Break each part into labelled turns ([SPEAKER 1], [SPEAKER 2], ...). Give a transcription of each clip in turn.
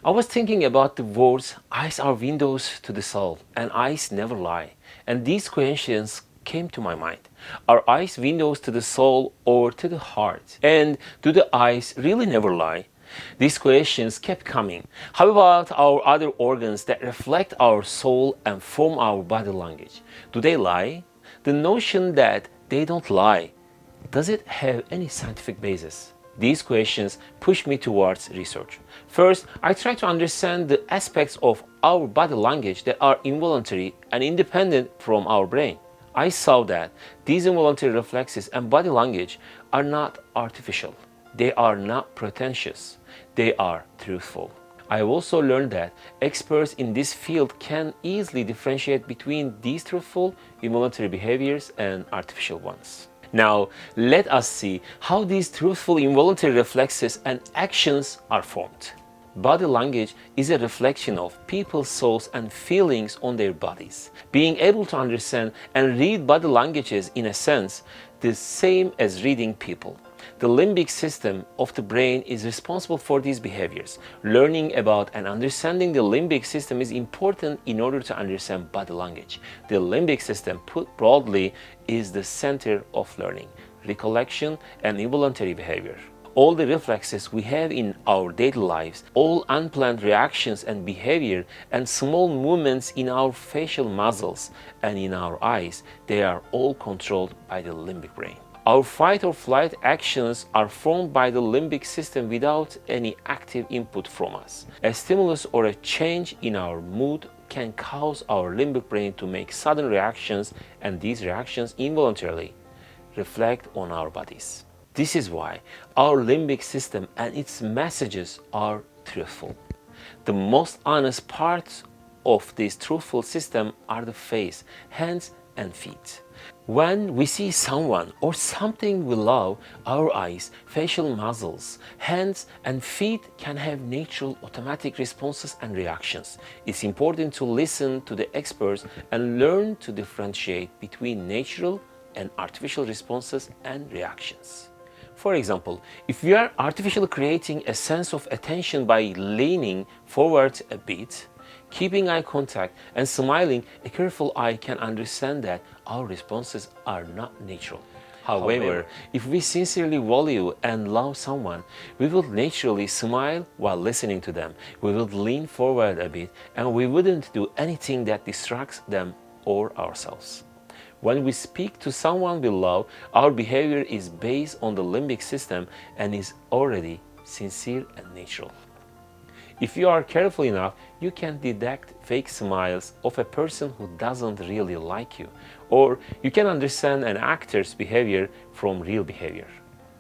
[SPEAKER 1] I was thinking about the words, eyes are windows to the soul, and eyes never lie. And these questions came to my mind. Are eyes windows to the soul or to the heart? And do the eyes really never lie? These questions kept coming. How about our other organs that reflect our soul and form our body language? Do they lie? The notion that they don't lie, does it have any scientific basis? These questions push me towards research. First, I try to understand the aspects of our body language that are involuntary and independent from our brain. I saw that these involuntary reflexes and body language are not artificial. They are not pretentious. They are truthful. I have also learned that experts in this field can easily differentiate between these truthful involuntary behaviors and artificial ones. Now, let us see how these truthful involuntary reflexes and actions are formed. Body language is a reflection of people's souls and feelings on their bodies. Being able to understand and read body languages in a sense, the same as reading people. The limbic system of the brain is responsible for these behaviors. Learning about and understanding the limbic system is important in order to understand body language. The limbic system, put broadly, is the center of learning, recollection, and involuntary behavior. All the reflexes we have in our daily lives, all unplanned reactions and behavior, and small movements in our facial muscles and in our eyes, they are all controlled by the limbic brain. Our fight or flight actions are formed by the limbic system without any active input from us. A stimulus or a change in our mood can cause our limbic brain to make sudden reactions, and these reactions involuntarily reflect on our bodies. This is why our limbic system and its messages are truthful. The most honest parts of this truthful system are the face, hands, and feet. When we see someone or something we love, our eyes, facial muscles, hands, and feet can have natural automatic responses and reactions. It's important to listen to the experts and learn to differentiate between natural and artificial responses and reactions. For example, if we are artificially creating a sense of attention by leaning forward a bit, keeping eye contact, and smiling, a careful eye can understand that our responses are not natural. However, if we sincerely value and love someone, we will naturally smile while listening to them. We will lean forward a bit, and we wouldn't do anything that distracts them or ourselves. When we speak to someone we love, our behavior is based on the limbic system and is already sincere and natural. If you are careful enough, you can detect fake smiles of a person who doesn't really like you, or you can understand an actor's behavior from real behavior.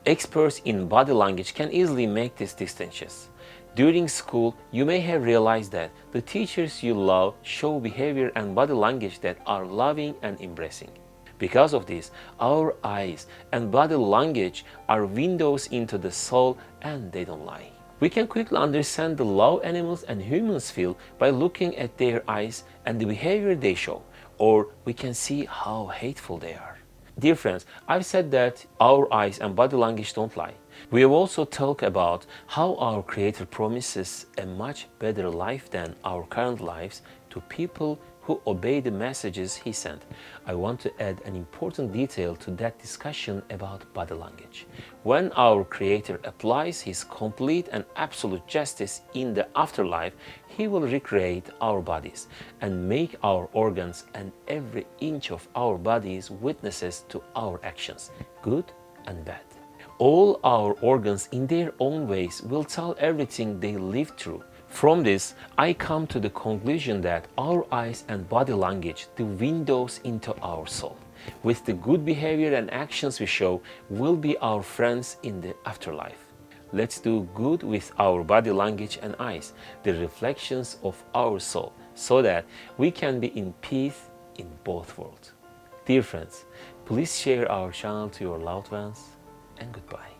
[SPEAKER 1] Experts in body language can easily make these distinctions. During school, you may have realized that the teachers you love show behavior and body language that are loving and embracing. Because of this, our eyes and body language are windows into the soul, and they don't lie. We can quickly understand the love animals and humans feel by looking at their eyes and the behavior they show, or we can see how hateful they are. Dear friends, I've said that our eyes and body language don't lie. We have also talked about how our Creator promises a much better life than our current lives to people who obey the messages He sent. I want to add an important detail to that discussion about body language. When our Creator applies His complete and absolute justice in the afterlife, He will recreate our bodies and make our organs and every inch of our bodies witnesses to our actions, good and bad. All our organs in their own ways will tell everything they lived through. From this, I come to the conclusion that our eyes and body language, the windows into our soul, with the good behavior and actions we show, will be our friends in the afterlife. Let's do good with our body language and eyes, the reflections of our soul, so that we can be in peace in both worlds. Dear friends, please share our channel to your loved ones, and goodbye.